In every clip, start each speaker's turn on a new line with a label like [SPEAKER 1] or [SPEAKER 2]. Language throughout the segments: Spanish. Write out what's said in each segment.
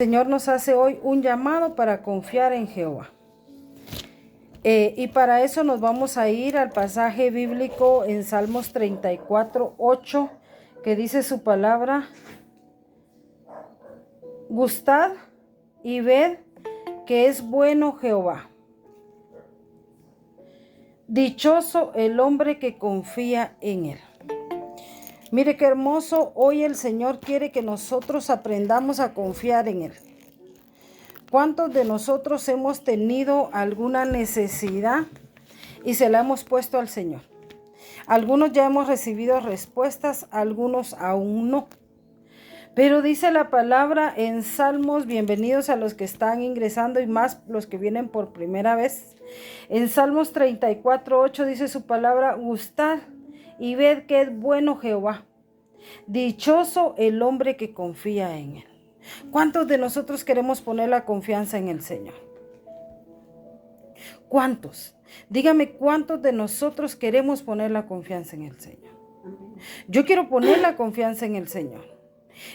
[SPEAKER 1] El Señor nos hace hoy un llamado para confiar en Jehová. Y para eso nos vamos a ir al pasaje bíblico en Salmos 34:8, que dice su palabra: Gustad y ved que es bueno Jehová. Dichoso el hombre que confía en él. Mire qué hermoso, hoy el Señor quiere que nosotros aprendamos a confiar en él. ¿Cuántos de nosotros hemos tenido alguna necesidad y se la hemos puesto al Señor? Algunos ya hemos recibido respuestas, algunos aún no. Pero dice la palabra en Salmos, bienvenidos a los que están ingresando y más los que vienen por primera vez. En Salmos 34:8 dice su palabra: Gustad y ved que es bueno Jehová. Dichoso el hombre que confía en él. ¿Cuántos de nosotros queremos poner la confianza en el Señor? ¿Cuántos? Dígame, ¿cuántos de nosotros queremos poner la confianza en el Señor? Yo quiero poner la confianza en el Señor.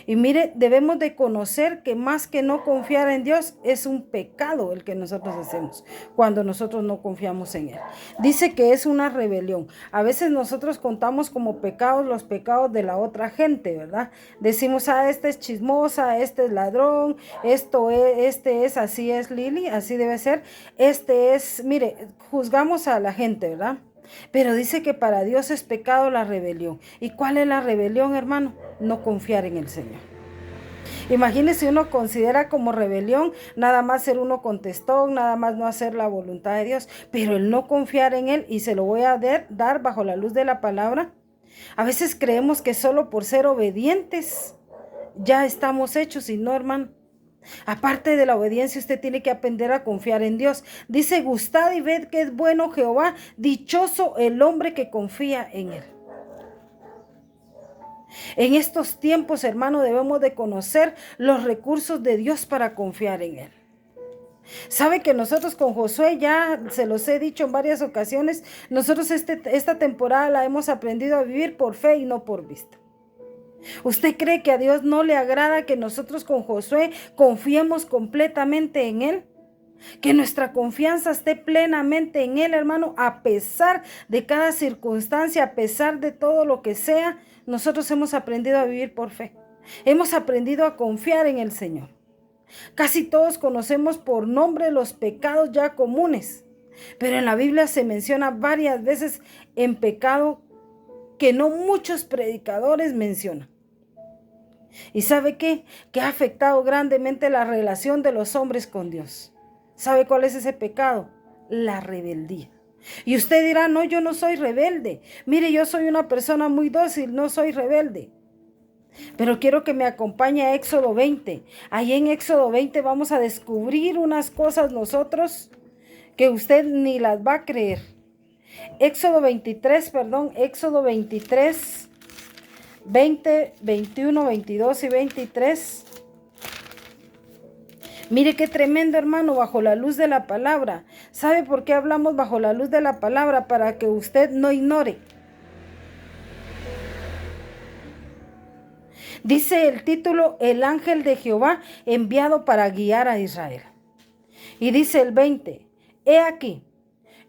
[SPEAKER 1] Y mire, debemos de conocer que más que no confiar en Dios, es un pecado el que nosotros hacemos cuando nosotros no confiamos en Él. Dice que es una rebelión. A veces nosotros contamos como pecados los pecados de la otra gente, ¿verdad? Decimos, este es chismosa, este es ladrón, este es, así es Lili, así debe ser. Mire, juzgamos a la gente, ¿verdad? Pero dice que para Dios es pecado la rebelión. ¿Y cuál es la rebelión, hermano? No confiar en el Señor. Imagínese, uno considera como rebelión nada más ser uno contestón, nada más no hacer la voluntad de Dios, pero el no confiar en Él, y se lo voy a dar bajo la luz de la palabra. A veces creemos que solo por ser obedientes ya estamos hechos, y no, hermano. Aparte de la obediencia, usted tiene que aprender a confiar en Dios. Dice: gustad y ved que es bueno Jehová, dichoso el hombre que confía en él. En estos tiempos, hermano, debemos de conocer los recursos de Dios para confiar en él. Sabe que nosotros con Josué, ya se los he dicho en varias ocasiones, nosotros esta temporada la hemos aprendido a vivir por fe y no por vista. ¿Usted cree que a Dios no le agrada que nosotros con Josué confiemos completamente en Él? Que nuestra confianza esté plenamente en Él, hermano, a pesar de cada circunstancia, a pesar de todo lo que sea. Nosotros hemos aprendido a vivir por fe. Hemos aprendido a confiar en el Señor. Casi todos conocemos por nombre los pecados ya comunes, pero en la Biblia se menciona varias veces en pecado que no muchos predicadores mencionan. ¿Y sabe qué? Que ha afectado grandemente la relación de los hombres con Dios. ¿Sabe cuál es ese pecado? La rebeldía. Y usted dirá: no, yo no soy rebelde. Mire, yo soy una persona muy dócil, no soy rebelde. Pero quiero que me acompañe a Éxodo 20. Ahí en Éxodo 20 vamos a descubrir unas cosas nosotros que usted ni las va a creer. Éxodo 23, 20, 21, 22 y 23. Mire qué tremendo, hermano, bajo la luz de la palabra. ¿Sabe por qué hablamos bajo la luz de la palabra? Para que usted no ignore. Dice el título: el ángel de Jehová enviado para guiar a Israel. Y dice el 20: he aquí,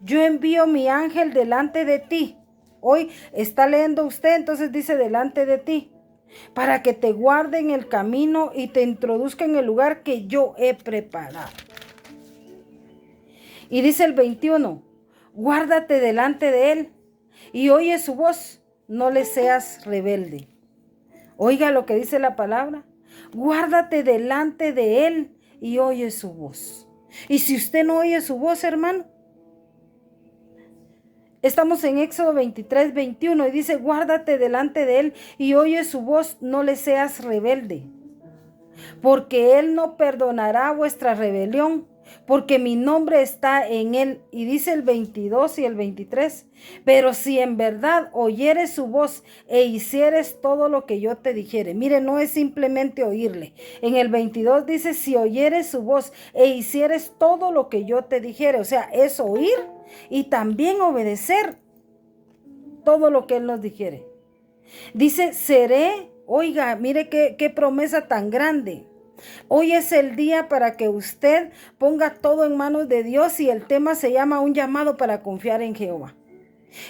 [SPEAKER 1] yo envío mi ángel delante de ti. Hoy está leyendo usted, entonces dice: delante de ti, para que te guarde en el camino y te introduzca en el lugar que yo he preparado. Y dice el 21: guárdate delante de él y oye su voz, no le seas rebelde. Oiga lo que dice la palabra: guárdate delante de él y oye su voz. Y si usted no oye su voz, hermano, estamos en Éxodo 23, 21 y dice: guárdate delante de él y oye su voz, no le seas rebelde, porque él no perdonará vuestra rebelión, porque mi nombre está en él. Y dice el 22 y el 23: pero si en verdad oyeres su voz e hicieres todo lo que yo te dijere. Mire, no es simplemente oírle. En el 22 dice: si oyeres su voz e hicieres todo lo que yo te dijere. O sea, es oír y también obedecer todo lo que él nos dijere. Dice: seré, oiga, mire qué promesa tan grande. Hoy es el día para que usted ponga todo en manos de Dios y el tema se llama un llamado para confiar en Jehová.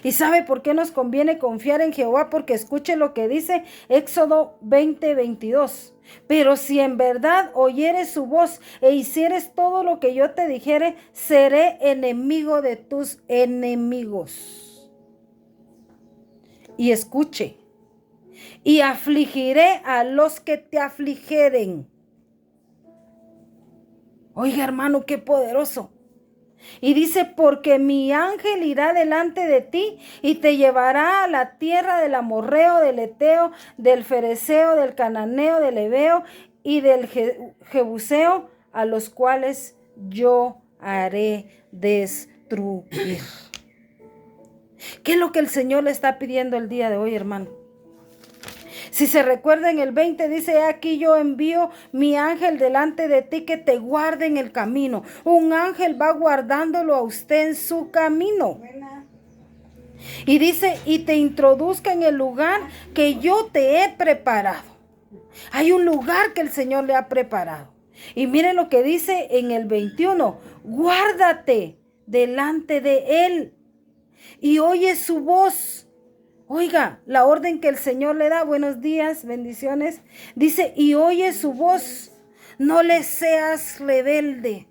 [SPEAKER 1] ¿Y sabe por qué nos conviene confiar en Jehová? Porque escuche lo que dice Éxodo 20:22. Pero si en verdad oyeres su voz e hicieres todo lo que yo te dijere, seré enemigo de tus enemigos. Y escuche, y afligiré a los que te afligeren. Oiga, hermano, qué poderoso. Y dice, porque mi ángel irá delante de ti y te llevará a la tierra del amorreo, del eteo, del fereceo, del cananeo, del heveo y del jebuseo, a los cuales yo haré destruir. ¿Qué es lo que el Señor le está pidiendo el día de hoy, hermano? Si se recuerda en el 20 dice, aquí yo envío mi ángel delante de ti que te guarde en el camino. Un ángel va guardándolo a usted en su camino. Y dice, y te introduzca en el lugar que yo te he preparado. Hay un lugar que el Señor le ha preparado. Y mire lo que dice en el 21, guárdate delante de él y oye su voz. Oiga, la orden que el Señor le da, buenos días, bendiciones, dice, y oye su voz, no le seas rebelde.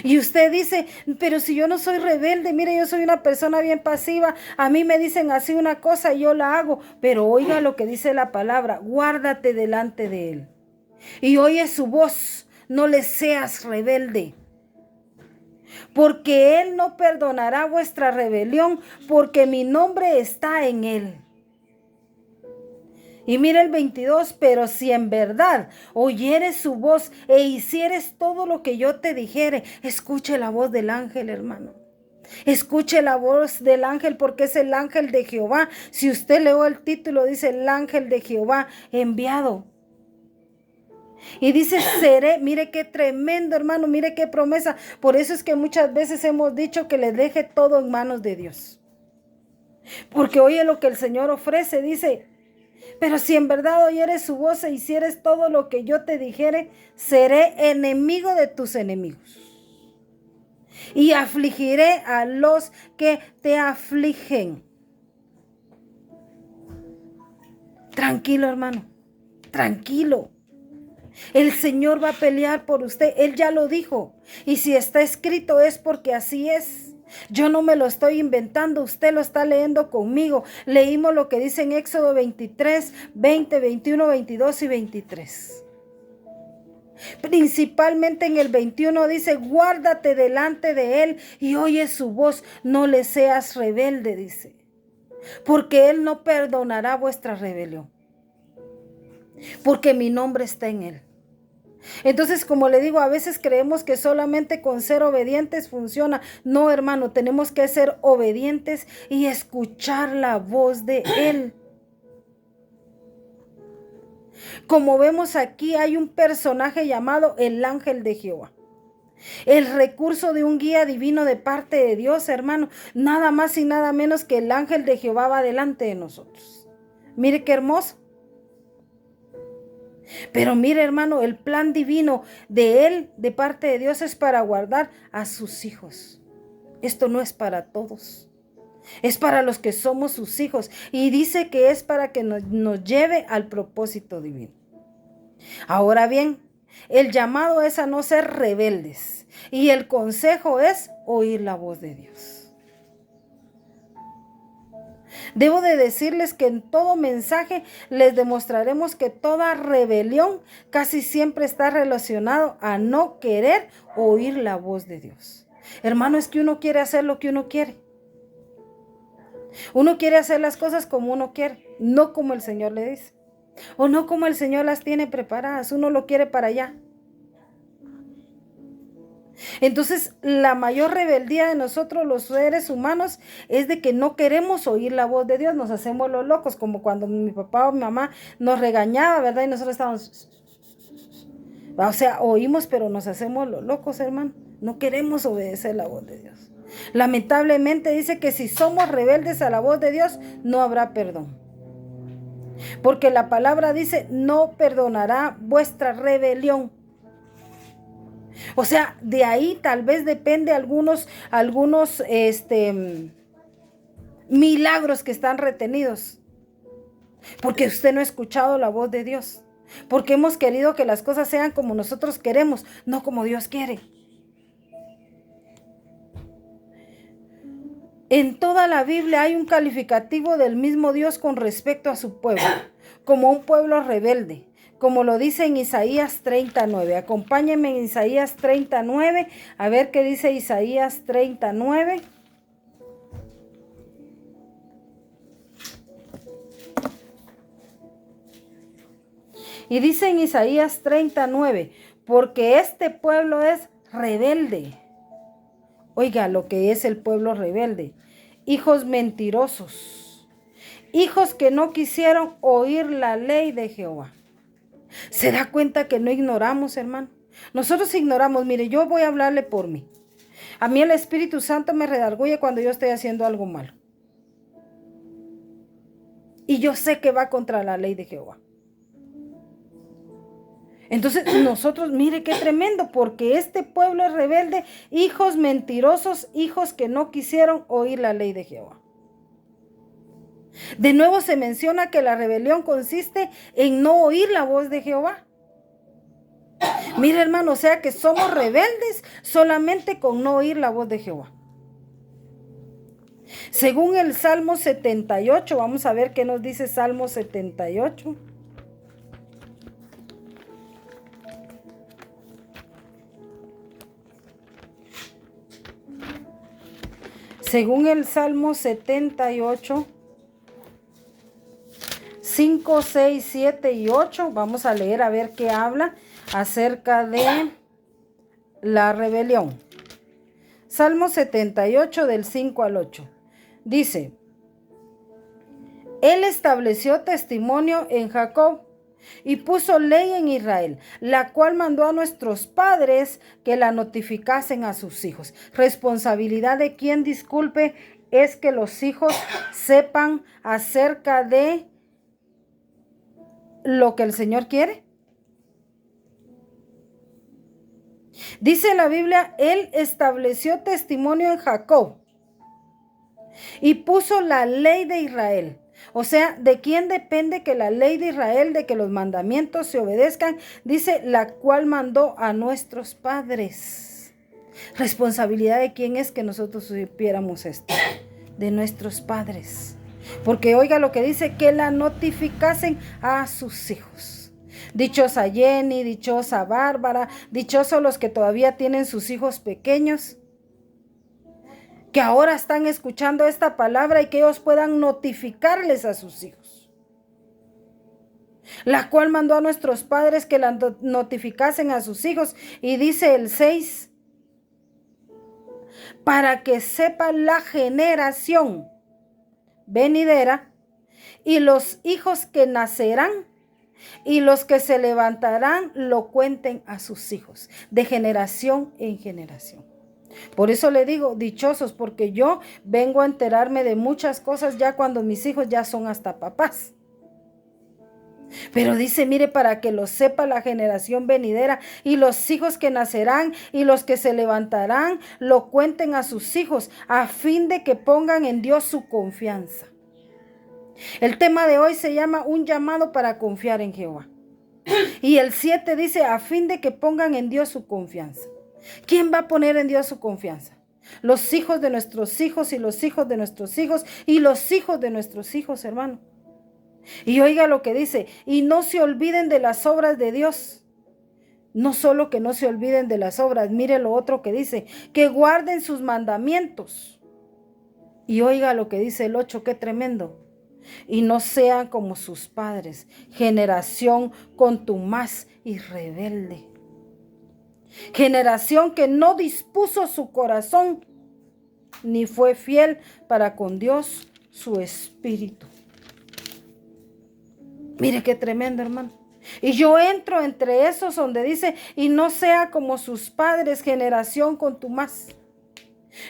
[SPEAKER 1] Y usted dice, pero si yo no soy rebelde, mire, yo soy una persona bien pasiva, a mí me dicen así una cosa y yo la hago, pero oiga lo que dice la palabra, guárdate delante de él. Y oye su voz, no le seas rebelde. Porque él no perdonará vuestra rebelión, porque mi nombre está en él. Y mira el 22, pero si en verdad oyeres su voz e hicieres todo lo que yo te dijere, escuche la voz del ángel, hermano. Escuche la voz del ángel porque es el ángel de Jehová. Si usted leyó el título, dice el ángel de Jehová enviado. Y dice, seré, mire qué tremendo, hermano, mire qué promesa. Por eso es que muchas veces hemos dicho que le deje todo en manos de Dios. Porque oye lo que el Señor ofrece, dice, pero si en verdad oyeres su voz e hicieres todo lo que yo te dijere, seré enemigo de tus enemigos. Y afligiré a los que te afligen. Tranquilo, hermano, tranquilo. El Señor va a pelear por usted, Él ya lo dijo. Y si está escrito es porque así es. Yo no me lo estoy inventando, usted lo está leyendo conmigo. Leímos lo que dice en Éxodo 23, 20, 21, 22 y 23. Principalmente en el 21 dice, guárdate delante de Él y oye su voz, no le seas rebelde, dice. Porque Él no perdonará vuestra rebelión. Porque mi nombre está en Él. Entonces, como le digo, a veces creemos que solamente con ser obedientes funciona. No, hermano, tenemos que ser obedientes y escuchar la voz de Él. Como vemos aquí, hay un personaje llamado el ángel de Jehová. El recurso de un guía divino de parte de Dios, hermano. Nada más y nada menos que el ángel de Jehová va delante de nosotros. Mire qué hermoso. Pero mire, hermano, el plan divino de Él, de parte de Dios, es para guardar a sus hijos. Esto no es para todos. Es para los que somos sus hijos. Y dice que es para que nos lleve al propósito divino. Ahora bien, el llamado es a no ser rebeldes. Y el consejo es oír la voz de Dios. Debo de decirles que en todo mensaje les demostraremos que toda rebelión casi siempre está relacionado a no querer oír la voz de Dios. Hermano, es que uno quiere hacer lo que uno quiere. Uno quiere hacer las cosas como uno quiere, no como el Señor le dice. O no como el Señor las tiene preparadas, uno lo quiere para allá. Entonces, la mayor rebeldía de nosotros los seres humanos es de que no queremos oír la voz de Dios, nos hacemos los locos, como cuando mi papá o mi mamá nos regañaba, ¿verdad? Y nosotros estábamos, o sea, oímos, pero nos hacemos los locos, hermano. No queremos obedecer la voz de Dios. Lamentablemente dice que si somos rebeldes a la voz de Dios, no habrá perdón. Porque la palabra dice, no perdonará vuestra rebelión. O sea, de ahí tal vez depende algunos milagros que están retenidos. Porque usted no ha escuchado la voz de Dios. Porque hemos querido que las cosas sean como nosotros queremos, no como Dios quiere. En toda la Biblia hay un calificativo del mismo Dios con respecto a su pueblo, como un pueblo rebelde, como lo dice en Isaías 39. Acompáñenme en Isaías 39, a ver qué dice Isaías 39. Y dice en Isaías 39, porque este pueblo es rebelde. Oiga lo que es el pueblo rebelde. Hijos mentirosos. Hijos que no quisieron oír la ley de Jehová. ¿Se da cuenta que no ignoramos, hermano? Nosotros ignoramos. Mire, yo voy a hablarle por mí. A mí el Espíritu Santo me redarguye cuando yo estoy haciendo algo malo. Y yo sé que va contra la ley de Jehová. Entonces nosotros, mire qué tremendo, porque este pueblo es rebelde, hijos mentirosos, hijos que no quisieron oír la ley de Jehová. De nuevo se menciona que la rebelión consiste en no oír la voz de Jehová. Mire, hermano, o sea que somos rebeldes solamente con no oír la voz de Jehová. Según el Salmo 78, vamos a ver qué nos dice Salmo 78. Según el Salmo 78, 5, 6, 7 y 8, vamos a leer a ver qué habla acerca de la rebelión. Salmo 78 del 5 al 8. Dice, Él estableció testimonio en Jacob y puso ley en Israel, la cual mandó a nuestros padres que la notificasen a sus hijos. Responsabilidad de quien, disculpe, es que los hijos sepan acerca de lo que el Señor quiere. Dice la Biblia, Él estableció testimonio en Jacob y puso la ley de Israel. O sea, ¿de quién depende que la ley de Israel, de que los mandamientos se obedezcan? Dice, la cual mandó a nuestros padres. ¿Responsabilidad de quién es que nosotros supiéramos esto? De nuestros padres. Porque oiga lo que dice, que la notificasen a sus hijos. Dichosa Jenny, dichosa Bárbara, dichosos los que todavía tienen sus hijos pequeños, que ahora están escuchando esta palabra y que ellos puedan notificarles a sus hijos. La cual mandó a nuestros padres que la notificasen a sus hijos. Y dice el 6, para que sepa la generación venidera y los hijos que nacerán y los que se levantarán lo cuenten a sus hijos, de generación en generación. Por eso le digo, dichosos, porque yo vengo a enterarme de muchas cosas ya cuando mis hijos ya son hasta papás. Pero dice, mire, para que lo sepa la generación venidera y los hijos que nacerán y los que se levantarán lo cuenten a sus hijos, a fin de que pongan en Dios su confianza. El tema de hoy se llama un llamado para confiar en Jehová. Y el 7 dice, a fin de que pongan en Dios su confianza. ¿Quién va a poner en Dios su confianza? Los hijos de nuestros hijos y los hijos de nuestros hijos y los hijos de nuestros hijos, hermano. Y oiga lo que dice, y no se olviden de las obras de Dios. No solo que no se olviden de las obras, mire lo otro que dice, que guarden sus mandamientos. Y oiga lo que dice el 8, qué tremendo. Y no sean como sus padres, generación contumaz y rebelde. Generación que no dispuso su corazón, ni fue fiel para con Dios su espíritu. Mire qué tremendo, hermano. Y yo entro entre esos donde dice, y no sea como sus padres, generación contumaz.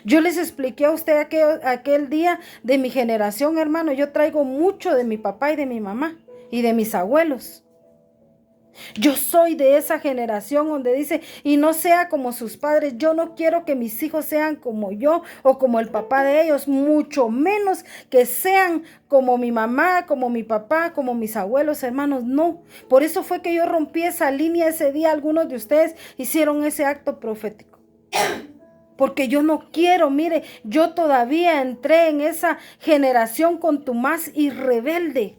[SPEAKER 1] Yo les expliqué a usted aquel día de mi generación, hermano. Yo traigo mucho de mi papá y de mi mamá. y de mis abuelos. Yo soy de esa generación donde dice, y no sea como sus padres. Yo no quiero que mis hijos sean como yo o como el papá de ellos, mucho menos que sean como mi mamá, como mi papá, como mis abuelos, hermanos. No, por eso fue que yo rompí esa línea ese día. Algunos de ustedes hicieron ese acto profético. Porque yo no quiero, mire, yo todavía entré en esa generación contumaz y rebelde.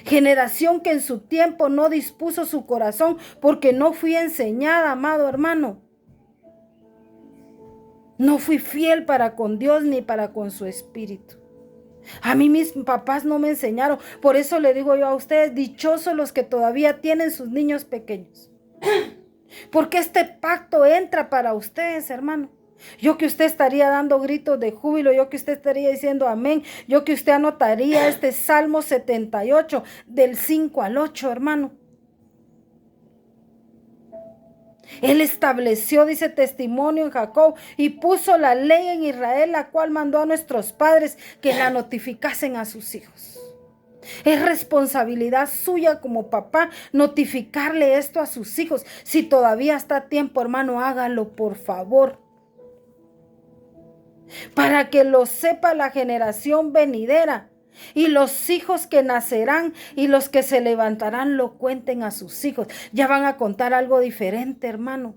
[SPEAKER 1] Generación que en su tiempo no dispuso su corazón porque no fui enseñada, amado hermano. No fui fiel para con Dios ni para con su espíritu. A mí mis papás no me enseñaron. Por eso le digo yo a ustedes, dichosos los que todavía tienen sus niños pequeños. Porque este pacto entra para ustedes, hermano. Yo que usted estaría dando gritos de júbilo, yo que usted estaría diciendo amén, yo que usted anotaría este Salmo 78 del 5 al 8, hermano. Él estableció, dice, testimonio en Jacob y puso la ley en Israel, la cual mandó a nuestros padres que la notificasen a sus hijos. Es responsabilidad suya como papá notificarle esto a sus hijos. Si todavía está a tiempo, hermano, hágalo, por favor. Para que lo sepa la generación venidera y los hijos que nacerán y los que se levantarán lo cuenten a sus hijos. Ya van a contar algo diferente, hermano.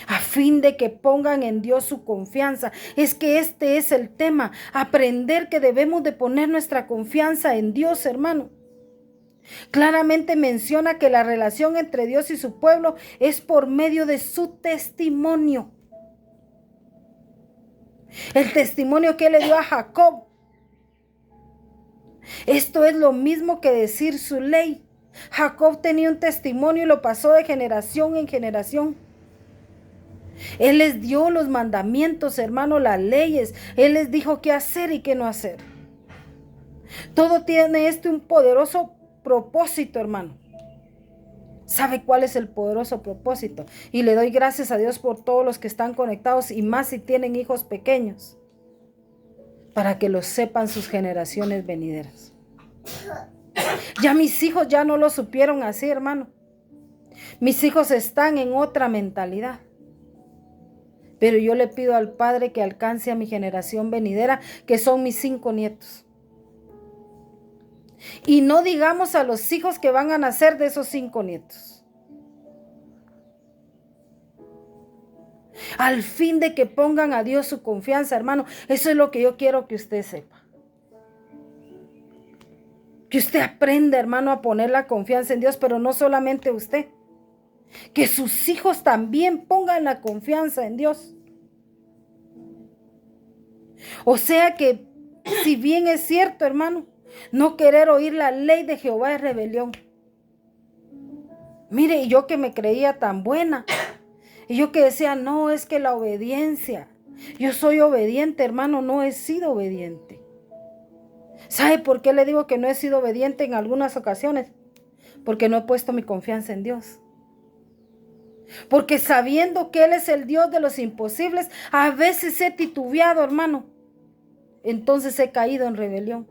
[SPEAKER 1] A fin de que pongan en Dios su confianza. Es que este es el tema, aprender que debemos de poner nuestra confianza en Dios, hermano. Claramente menciona que la relación entre Dios y su pueblo es por medio de su testimonio. El testimonio que él le dio a Jacob. Esto es lo mismo que decir su ley. Jacob tenía un testimonio y lo pasó de generación en generación. Él les dio los mandamientos, hermano, las leyes. Él les dijo qué hacer y qué no hacer. Todo tiene un poderoso propósito, hermano. ¿Sabe cuál es el poderoso propósito? Y le doy gracias a Dios por todos los que están conectados y más si tienen hijos pequeños, para que lo sepan sus generaciones venideras. Ya mis hijos ya no lo supieron así, hermano. Mis hijos están en otra mentalidad. Pero yo le pido al Padre que alcance a mi generación venidera, que son mis 5 nietos. Y no digamos a los hijos que van a nacer de esos 5 nietos. Al fin de que pongan a Dios su confianza, hermano. Eso es lo que yo quiero que usted sepa. Que usted aprenda, hermano, a poner la confianza en Dios, pero no solamente usted. Que sus hijos también pongan la confianza en Dios. O sea que, si bien es cierto, hermano, no querer oír la ley de Jehová es rebelión. Mire, y yo que me creía tan buena. Y yo que decía, no, es que la obediencia. Yo soy obediente, hermano, no he sido obediente. ¿Sabe por qué le digo que no he sido obediente en algunas ocasiones? Porque no he puesto mi confianza en Dios. Porque sabiendo que Él es el Dios de los imposibles, a veces he titubeado, hermano. Entonces he caído en rebelión.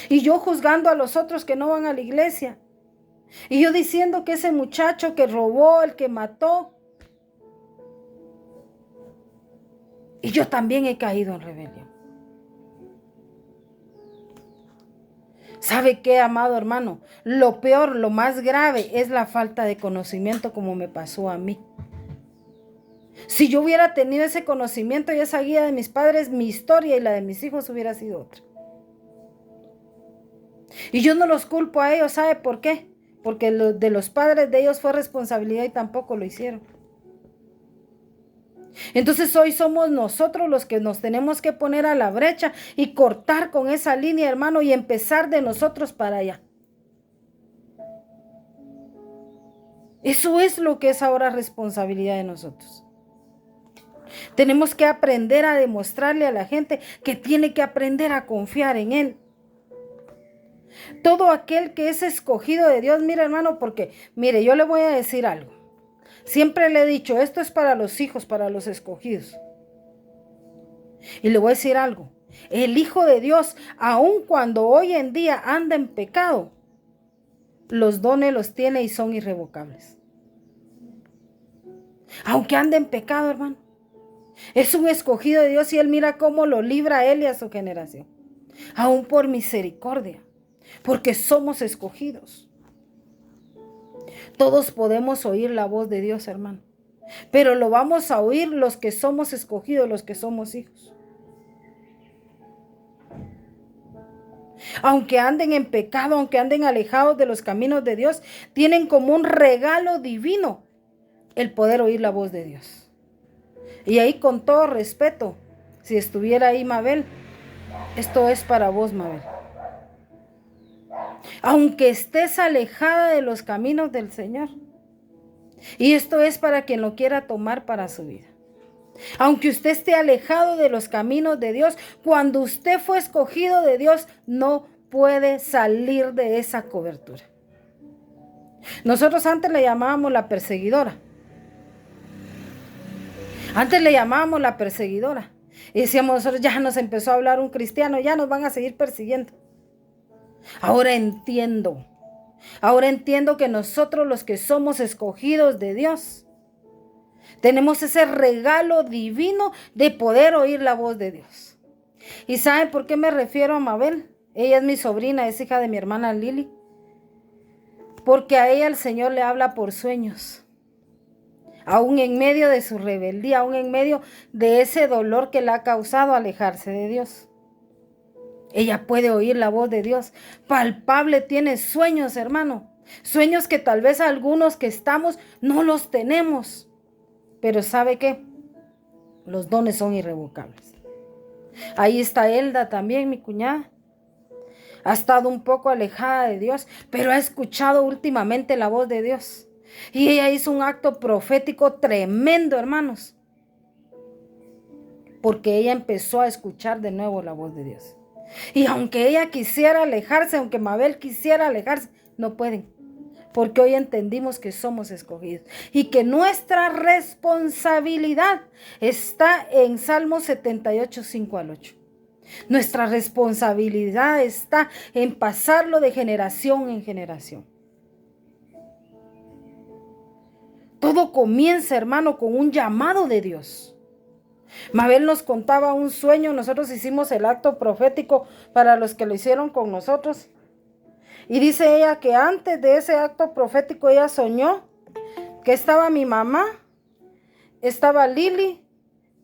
[SPEAKER 1] Y yo juzgando a los otros que no van a la iglesia. Y yo diciendo que ese muchacho que robó, el que mató. Y yo también he caído en rebelión. ¿Sabe qué, amado hermano? Lo peor, lo más grave es la falta de conocimiento, como me pasó a mí. Si yo hubiera tenido ese conocimiento y esa guía de mis padres, mi historia y la de mis hijos hubiera sido otra. Y yo no los culpo a ellos, ¿sabe por qué? Porque de los padres de ellos fue responsabilidad y tampoco lo hicieron. Entonces hoy somos nosotros los que nos tenemos que poner a la brecha y cortar con esa línea, hermano, y empezar de nosotros para allá. Eso es lo que es ahora responsabilidad de nosotros. Tenemos que aprender a demostrarle a la gente que tiene que aprender a confiar en Él. Todo aquel que es escogido de Dios, mire, hermano, porque, mire, yo le voy a decir algo. Siempre le he dicho, esto es para los hijos, para los escogidos. Y le voy a decir algo. El Hijo de Dios, aun cuando hoy en día anda en pecado, los dones los tiene y son irrevocables. Aunque ande en pecado, hermano, es un escogido de Dios y Él mira cómo lo libra a Él y a su generación. Aún por misericordia, porque somos escogidos. Todos podemos oír la voz de Dios, hermano, pero lo vamos a oír los que somos escogidos, los que somos hijos. Aunque anden en pecado, aunque anden alejados de los caminos de Dios, tienen como un regalo divino el poder oír la voz de Dios. Y ahí, con todo respeto, si estuviera ahí Mabel, esto es para vos, Mabel. Aunque estés alejada de los caminos del Señor, y esto es para quien lo quiera tomar para su vida. Aunque usted esté alejado de los caminos de Dios, cuando usted fue escogido de Dios, no puede salir de esa cobertura. Nosotros antes le llamábamos la perseguidora. Antes le llamábamos la perseguidora. Y decíamos nosotros, ya nos empezó a hablar un cristiano, ya nos van a seguir persiguiendo. Ahora entiendo que nosotros, los que somos escogidos de Dios, tenemos ese regalo divino de poder oír la voz de Dios. ¿Y saben por qué me refiero a Mabel? Ella es mi sobrina, es hija de mi hermana Lili. Porque a ella el Señor le habla por sueños. Aún en medio de su rebeldía, aún en medio de ese dolor que le ha causado alejarse de Dios. Ella puede oír la voz de Dios. Palpable tiene sueños, hermano. Sueños que tal vez algunos que estamos no los tenemos. Pero ¿sabe qué? Los dones son irrevocables. Ahí está Elda también, mi cuñada. Ha estado un poco alejada de Dios, pero ha escuchado últimamente la voz de Dios. Y ella hizo un acto profético tremendo, hermanos. Porque ella empezó a escuchar de nuevo la voz de Dios. Y aunque ella quisiera alejarse, aunque Mabel quisiera alejarse, no pueden. Porque hoy entendimos que somos escogidos. Y que nuestra responsabilidad está en Salmo 78, 5 al 8. Nuestra responsabilidad está en pasarlo de generación en generación. Todo comienza, hermano, con un llamado de Dios. Mabel nos contaba un sueño, nosotros hicimos el acto profético para los que lo hicieron con nosotros. Y dice ella que antes de ese acto profético ella soñó que estaba mi mamá, estaba Lili,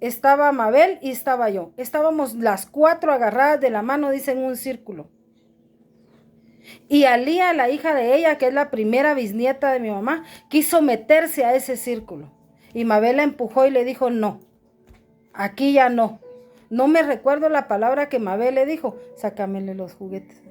[SPEAKER 1] estaba Mabel y estaba yo. Estábamos las 4 agarradas de la mano, dice, en un círculo. Y Alía, la hija de ella, que es la primera bisnieta de mi mamá, quiso meterse a ese círculo. Y Mabel la empujó y le dijo, no, aquí ya no. No me recuerdo la palabra que Mabel le dijo, sácamele los juguetes.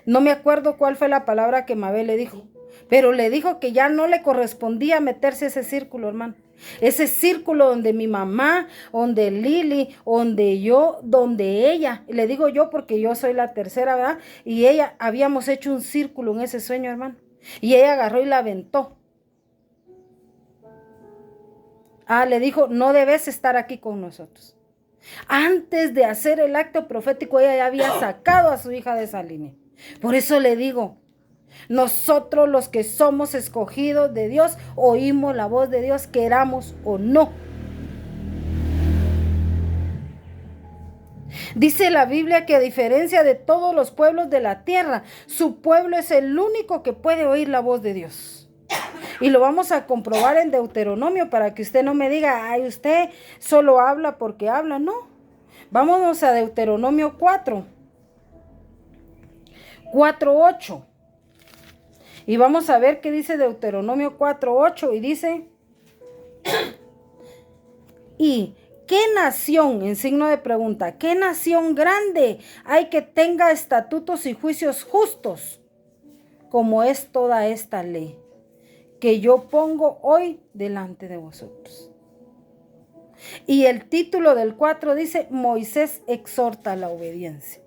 [SPEAKER 1] No me acuerdo cuál fue la palabra que Mabel le dijo, pero le dijo que ya no le correspondía meterse a ese círculo, hermano. Ese círculo donde mi mamá, donde Lili, donde yo, donde ella, y le digo yo porque yo soy la tercera, ¿verdad? Y ella, habíamos hecho un círculo en ese sueño, hermano. Y ella agarró y la aventó. Le dijo, no debes estar aquí con nosotros. Antes de hacer el acto profético, ella ya había sacado a su hija de esa línea. Por eso le digo, nosotros los que somos escogidos de Dios, oímos la voz de Dios, queramos o no. Dice la Biblia que a diferencia de todos los pueblos de la tierra, su pueblo es el único que puede oír la voz de Dios. Y lo vamos a comprobar en Deuteronomio para que usted no me diga, ay, usted solo habla porque habla. No, vámonos a Deuteronomio 4:8. Y vamos a ver qué dice Deuteronomio 4:8. Y dice, ¿y qué nación, en signo de pregunta, qué nación grande hay que tenga estatutos y juicios justos, como es toda esta ley que yo pongo hoy delante de vosotros? Y el título del 4 dice, Moisés exhorta a la obediencia.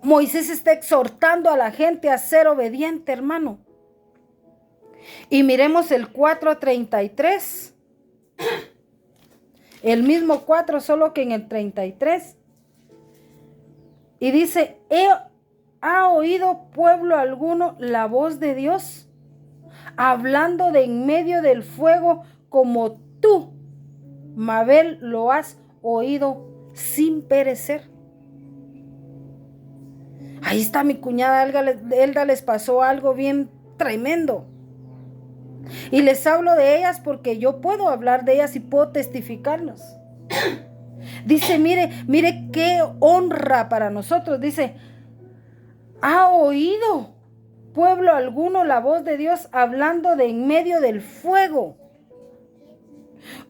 [SPEAKER 1] Moisés está exhortando a la gente a ser obediente, hermano. Y miremos el 4:33. El mismo 4, solo que en el 33. Y dice, ¿ha oído pueblo alguno la voz de Dios? Hablando de en medio del fuego, como tú, Mabel, lo has oído sin perecer. Ahí está mi cuñada Elda, les pasó algo bien tremendo. Y les hablo de ellas porque yo puedo hablar de ellas y puedo testificarlos. Dice, mire qué honra para nosotros. Dice, ¿ha oído pueblo alguno la voz de Dios hablando de en medio del fuego?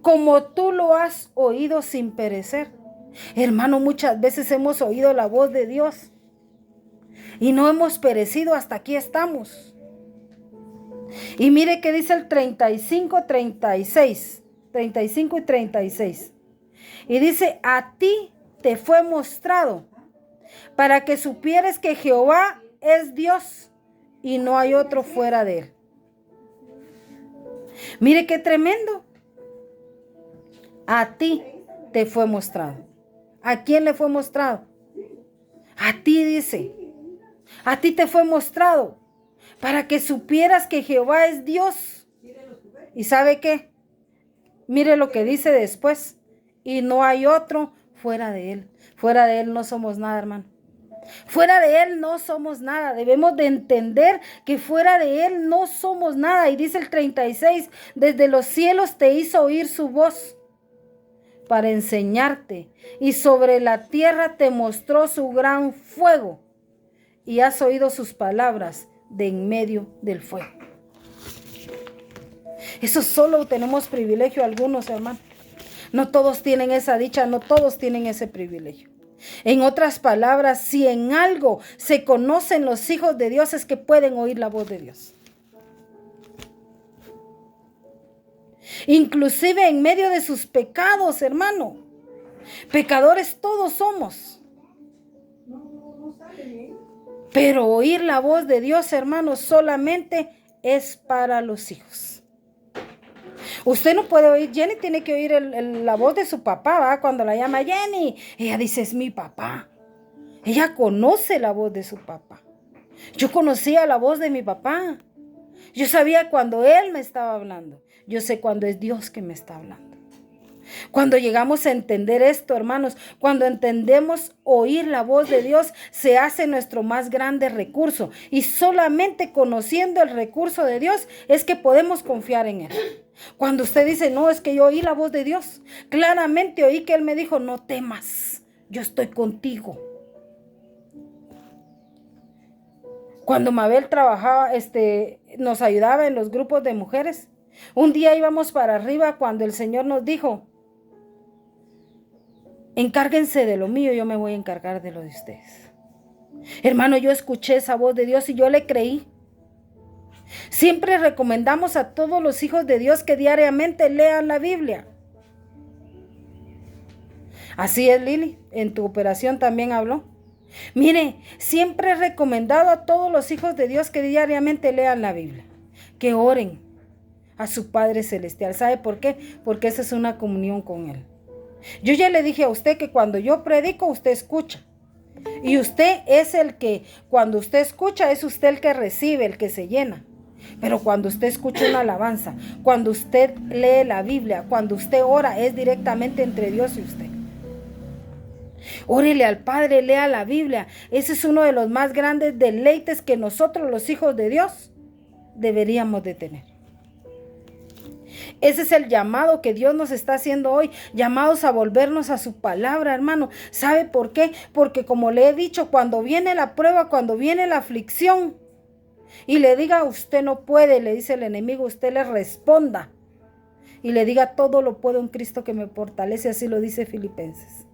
[SPEAKER 1] Como tú lo has oído sin perecer. Hermano, muchas veces hemos oído la voz de Dios y no hemos perecido, hasta aquí estamos. Y mire que dice el 35, 36, 35 y 36. Y dice, a ti te fue mostrado para que supieres que Jehová es Dios y no hay otro fuera de él. Mire qué tremendo. A ti te fue mostrado. ¿A quién le fue mostrado? A ti, dice. A ti te fue mostrado para que supieras que Jehová es Dios. ¿Y sabe qué? Mire lo que dice después. Y no hay otro fuera de él. Fuera de él no somos nada, hermano. Fuera de él no somos nada. Debemos de entender que fuera de él no somos nada. Y dice el 36, desde los cielos te hizo oír su voz para enseñarte, y sobre la tierra te mostró su gran fuego, y has oído sus palabras de en medio del fuego. Eso solo tenemos privilegio algunos, hermano. No todos tienen esa dicha, no todos tienen ese privilegio. En otras palabras, si en algo se conocen los hijos de Dios, es que pueden oír la voz de Dios. Inclusive en medio de sus pecados, hermano. Pecadores todos somos. Pero oír la voz de Dios, hermano, solamente es para los hijos. Usted no puede oír, Jenny tiene que oír la voz de su papá, ¿va? Cuando la llama Jenny, ella dice, es mi papá. Ella conoce la voz de su papá. Yo conocía la voz de mi papá. Yo sabía cuando él me estaba hablando. Yo sé cuando es Dios que me está hablando. Cuando llegamos a entender esto, hermanos, cuando entendemos oír la voz de Dios, se hace nuestro más grande recurso. Y solamente conociendo el recurso de Dios es que podemos confiar en él. Cuando usted dice, no, es que yo oí la voz de Dios, claramente oí que él me dijo, no temas, yo estoy contigo. Cuando Mabel trabajaba, nos ayudaba en los grupos de mujeres, un día íbamos para arriba cuando el Señor nos dijo, encárguense de lo mío, yo me voy a encargar de lo de ustedes. Hermano, yo escuché esa voz de Dios y yo le creí. Siempre recomendamos a todos los hijos de Dios que diariamente lean la Biblia. Así es, Lili, en tu operación también habló. Mire, siempre he recomendado a todos los hijos de Dios que diariamente lean la Biblia, que oren a su Padre Celestial. ¿Sabe por qué? Porque esa es una comunión con Él. Yo ya le dije a usted que cuando yo predico, usted escucha. Y usted es el que, cuando usted escucha, es usted el que recibe, el que se llena. Pero cuando usted escucha una alabanza, cuando usted lee la Biblia, cuando usted ora, es directamente entre Dios y usted. Órele al Padre, lea la Biblia. Ese es uno de los más grandes deleites que nosotros, los hijos de Dios, deberíamos de tener. Ese es el llamado que Dios nos está haciendo hoy, llamados a volvernos a su palabra, hermano. ¿Sabe por qué? Porque como le he dicho, cuando viene la prueba, cuando viene la aflicción, y le diga, usted no puede, le dice el enemigo, usted le responda, y le diga, todo lo puedo en Cristo que me fortalece, así lo dice Filipenses.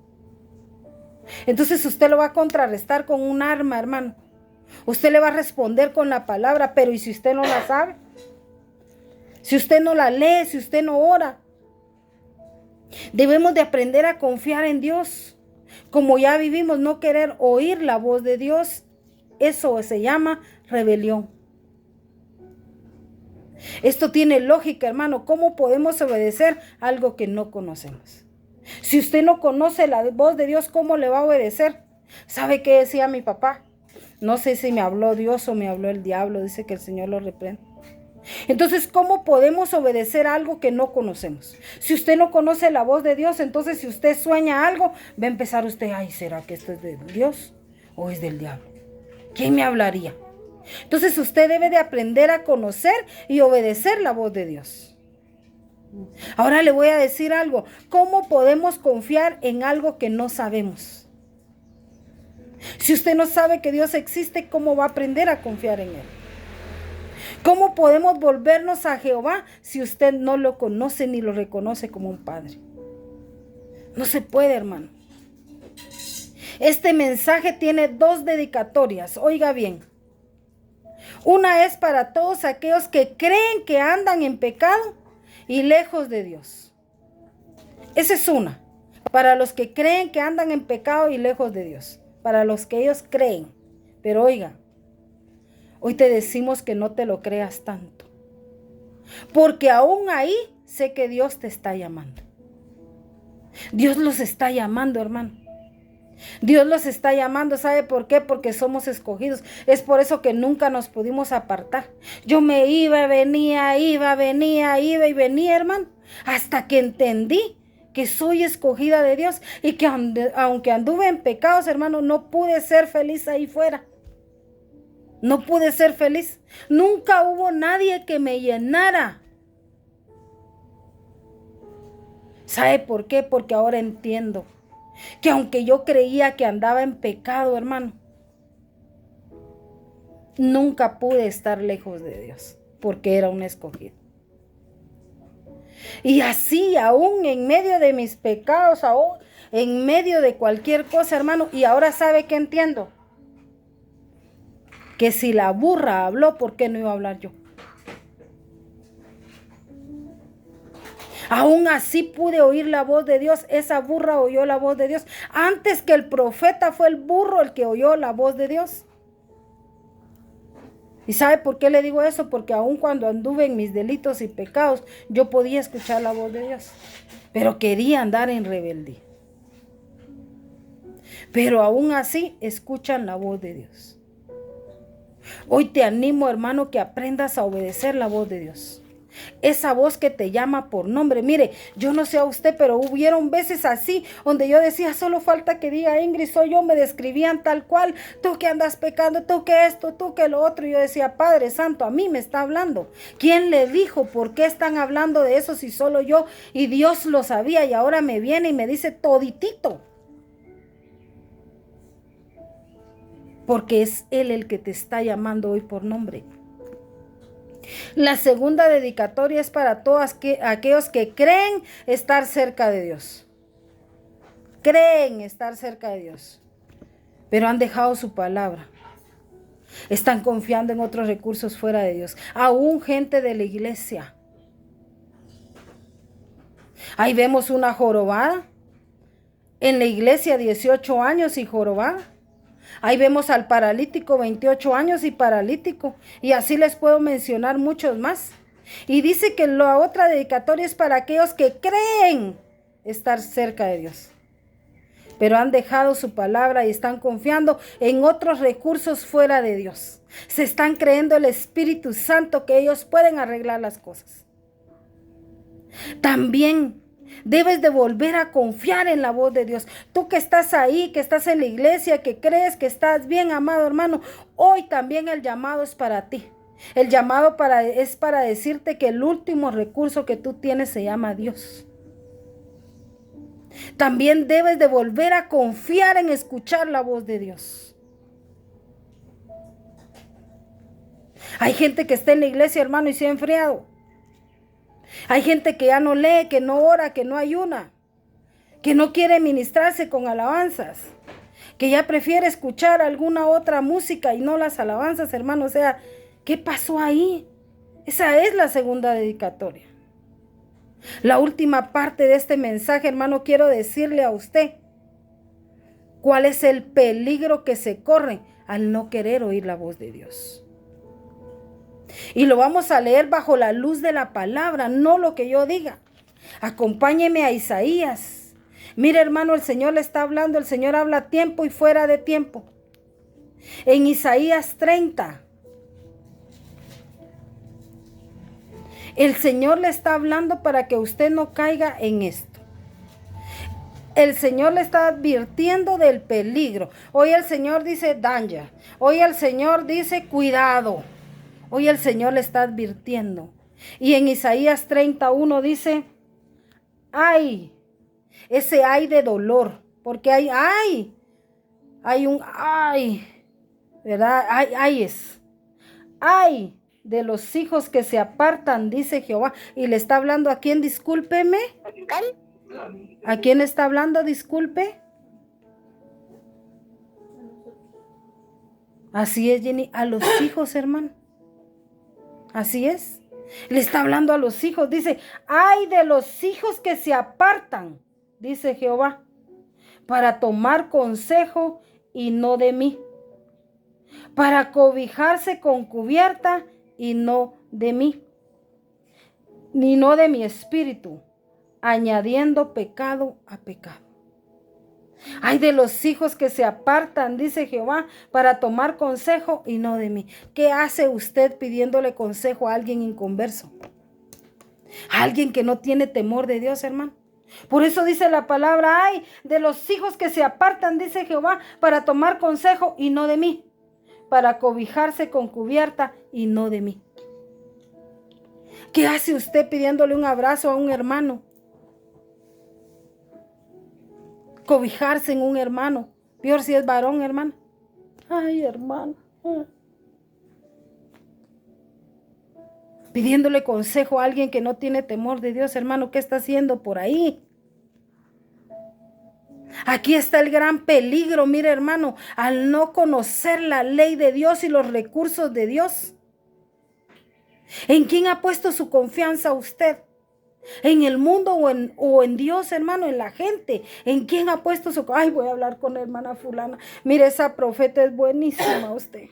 [SPEAKER 1] Entonces usted lo va a contrarrestar con un arma, hermano. Usted le va a responder con la palabra, pero ¿y si usted no la sabe? Si usted no la lee, si usted no ora. Debemos de aprender a confiar en Dios. Como ya vivimos, no querer oír la voz de Dios. Eso se llama rebelión. Esto tiene lógica, hermano. ¿Cómo podemos obedecer algo que no conocemos? Si usted no conoce la voz de Dios, ¿cómo le va a obedecer? ¿Sabe qué decía mi papá? No sé si me habló Dios o me habló el diablo, dice que el Señor lo reprende. Entonces, ¿cómo podemos obedecer algo que no conocemos? Si usted no conoce la voz de Dios, entonces si usted sueña algo, va a empezar usted, ay, ¿será que esto es de Dios o es del diablo? ¿Quién me hablaría? Entonces usted debe de aprender a conocer y obedecer la voz de Dios. Ahora le voy a decir algo. ¿Cómo podemos confiar en algo que no sabemos? Si usted no sabe que Dios existe, ¿cómo va a aprender a confiar en Él? ¿Cómo podemos volvernos a Jehová si usted no lo conoce ni lo reconoce como un padre? No se puede, hermano. Este mensaje tiene 2 dedicatorias. Oiga bien. Una es para todos aquellos que creen que andan en pecado y lejos de Dios. Esa es una. Para los que creen que andan en pecado y lejos de Dios. Para los que ellos creen. Pero oiga, hoy te decimos que no te lo creas tanto. Porque aún ahí sé que Dios te está llamando. Dios los está llamando, hermano. Dios los está llamando. ¿Sabe por qué? Porque somos escogidos. Es por eso que nunca nos pudimos apartar. Yo me iba, venía y venía, hermano. Hasta que entendí que soy escogida de Dios. Y que aunque anduve en pecados, hermano, no pude ser feliz ahí fuera. No pude ser feliz. Nunca hubo nadie que me llenara. ¿Sabe por qué? Porque ahora entiendo que aunque yo creía que andaba en pecado, hermano, nunca pude estar lejos de Dios, porque era un escogido. Y así, aún en medio de mis pecados, aún en medio de cualquier cosa, hermano, y ahora ¿sabe qué entiendo? Que si la burra habló, ¿por qué no iba a hablar yo? Aún así pude oír la voz de Dios. Esa burra oyó la voz de Dios. Antes que el profeta fue el burro el que oyó la voz de Dios. ¿Y sabe por qué le digo eso? Porque aún cuando anduve en mis delitos y pecados, yo podía escuchar la voz de Dios. Pero quería andar en rebeldía. Pero aún así escuchan la voz de Dios. Hoy te animo, hermano, que aprendas a obedecer la voz de Dios. Esa voz que te llama por nombre. Mire, yo no sé a usted, pero hubieron veces así donde yo decía, solo falta que diga Ingrid, soy yo, me describían tal cual, tú que andas pecando, tú que esto, tú que lo otro. Y yo decía, Padre Santo, a mí me está hablando. ¿Quién le dijo? ¿Por qué están hablando de eso si solo yo? Y Dios lo sabía y ahora me viene y me dice toditito. Porque es Él el que te está llamando hoy por nombre. La segunda dedicatoria es para todos aquellos que creen estar cerca de Dios. Creen estar cerca de Dios, pero han dejado su palabra. Están confiando en otros recursos fuera de Dios. Aún gente de la iglesia. Ahí vemos una jorobada. En la iglesia 18 años y jorobada. Ahí vemos al paralítico 28 años y paralítico. Y así les puedo mencionar muchos más. Y dice que la otra dedicatoria es para aquellos que creen estar cerca de Dios. Pero han dejado su palabra y están confiando en otros recursos fuera de Dios. Se están creyendo el Espíritu Santo que ellos pueden arreglar las cosas. También debes de volver a confiar en la voz de Dios. Tú que estás ahí, que estás en la iglesia, que crees que estás bien, amado hermano, hoy también el llamado es para ti. El llamado es para decirte que el último recurso que tú tienes se llama Dios. También debes de volver a confiar en escuchar la voz de Dios. Hay gente que está en la iglesia, hermano, y se ha enfriado. Hay gente que ya no lee, que no ora, que no ayuna, que no quiere ministrarse con alabanzas, que ya prefiere escuchar alguna otra música y no las alabanzas, hermano. O sea, ¿qué pasó ahí? Esa es la segunda dedicatoria. La última parte de este mensaje, hermano, quiero decirle a usted cuál es el peligro que se corre al no querer oír la voz de Dios. Y lo vamos a leer bajo la luz de la palabra, no lo que yo diga. Acompáñeme a Isaías, Mire, hermano, el Señor le está hablando, el Señor habla a tiempo y fuera de tiempo. En Isaías 30, el Señor le está hablando para que usted no caiga en esto. El Señor le está advirtiendo del peligro. Hoy el Señor dice danger. Hoy el Señor dice cuidado. Hoy el Señor le está advirtiendo. Y en Isaías 31 dice, ay, ese ay de dolor. Porque hay un ay, ¿verdad? Ay de los hijos que se apartan, dice Jehová. Y le está hablando a quién, discúlpeme. ¿A quién está hablando? Disculpe. Así es, Jenny, a los hijos, hermano. Así es. Le está hablando a los hijos. Dice, ay de los hijos que se apartan, dice Jehová, para tomar consejo y no de mí, para cobijarse con cubierta y no de mí, ni no de mi espíritu, añadiendo pecado a pecado. Ay de los hijos que se apartan, dice Jehová, para tomar consejo y no de mí. ¿Qué hace usted pidiéndole consejo a alguien inconverso? A alguien que no tiene temor de Dios, hermano. Por eso dice la palabra, ay de los hijos que se apartan, dice Jehová, para tomar consejo y no de mí, para cobijarse con cubierta y no de mí. ¿Qué hace usted pidiéndole un abrazo a un hermano? Cobijarse en un hermano. Peor si es varón, hermano. Ay, hermano. Pidiéndole consejo a alguien que no tiene temor de Dios, hermano. ¿Qué está haciendo por ahí? Aquí está el gran peligro, mire, hermano, al no conocer la ley de Dios y los recursos de Dios. ¿En quién ha puesto su confianza usted? ¿En el mundo o en Dios, hermano? ¿En la gente? ¿En quién ha puesto su... Ay, voy a hablar con la hermana fulana. Mire, esa profeta es buenísima usted.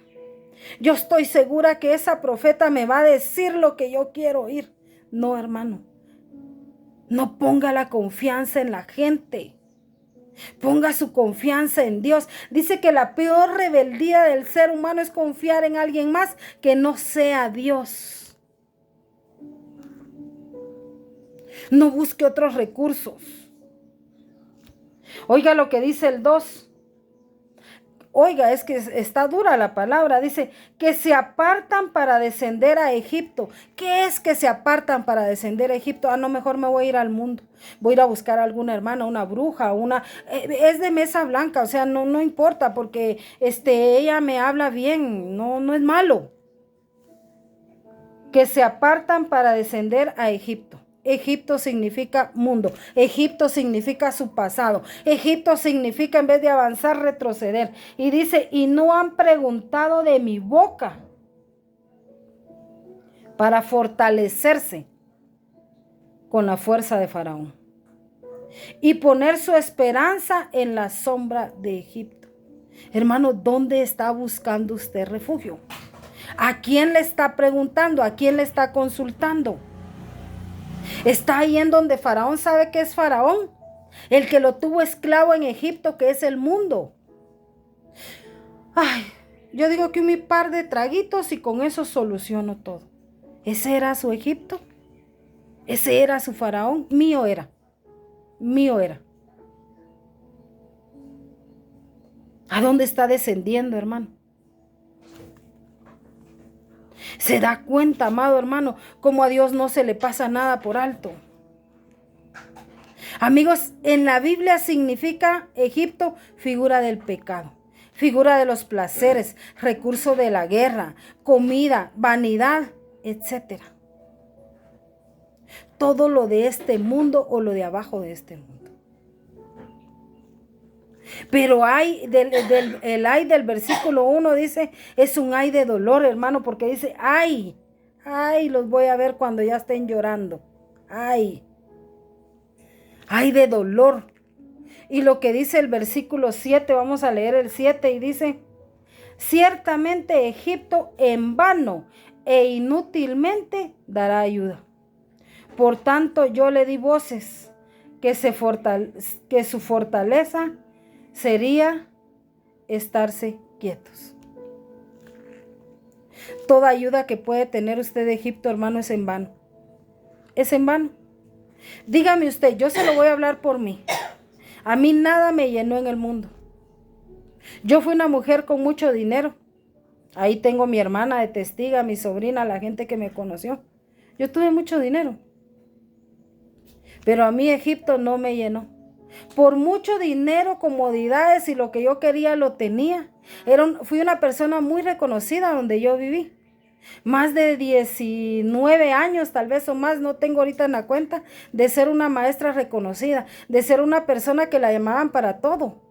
[SPEAKER 1] Yo estoy segura que esa profeta me va a decir lo que yo quiero oír. No, hermano. No ponga la confianza en la gente. Ponga su confianza en Dios. Dice que la peor rebeldía del ser humano es confiar en alguien más que no sea Dios. No busque otros recursos. Oiga lo que dice el 2. Oiga, es que está dura la palabra. Dice que se apartan para descender a Egipto. ¿Qué es que se apartan para descender a Egipto? Ah, no, mejor me voy a ir al mundo. Voy a ir a buscar a alguna hermana, una bruja, es de mesa blanca, o sea, no importa porque ella me habla bien, no es malo. Que se apartan para descender a Egipto. Egipto significa mundo. Egipto significa su pasado. Egipto significa en vez de avanzar, retroceder. Y dice, y no han preguntado de mi boca para fortalecerse con la fuerza de Faraón y poner su esperanza en la sombra de Egipto. Hermano, ¿dónde está buscando usted refugio? ¿A quién le está preguntando? ¿A quién le está consultando? Está ahí en donde Faraón sabe que es Faraón, el que lo tuvo esclavo en Egipto, que es el mundo. Ay, yo digo que un par de traguitos y con eso soluciono todo. ¿Ese era su Egipto? ¿Ese era su Faraón? Mío era. ¿A dónde está descendiendo, hermano? Se da cuenta, amado hermano, cómo a Dios no se le pasa nada por alto. Amigos, en la Biblia significa Egipto figura del pecado, figura de los placeres, recurso de la guerra, comida, vanidad, etc. Todo lo de este mundo o lo de abajo de este mundo. Pero el ay del versículo 1 dice, es un ay de dolor, hermano, porque dice, ay, los voy a ver cuando ya estén llorando. Ay de dolor. Y lo que dice el versículo 7, vamos a leer el 7 y dice, ciertamente Egipto en vano e inútilmente dará ayuda. Por tanto yo le di voces que su fortaleza sería estarse quietos. Toda ayuda que puede tener usted de Egipto, hermano, es en vano. Es en vano. Dígame usted, yo se lo voy a hablar por mí. A mí nada me llenó en el mundo. Yo fui una mujer con mucho dinero. Ahí tengo mi hermana de testiga, mi sobrina, la gente que me conoció. Yo tuve mucho dinero. Pero a mí Egipto no me llenó. Por mucho dinero, comodidades y lo que yo quería lo tenía. Fui una persona muy reconocida donde yo viví. Más de 19 años, tal vez o más, no tengo ahorita en la cuenta, de ser una maestra reconocida, de ser una persona que la llamaban para todo.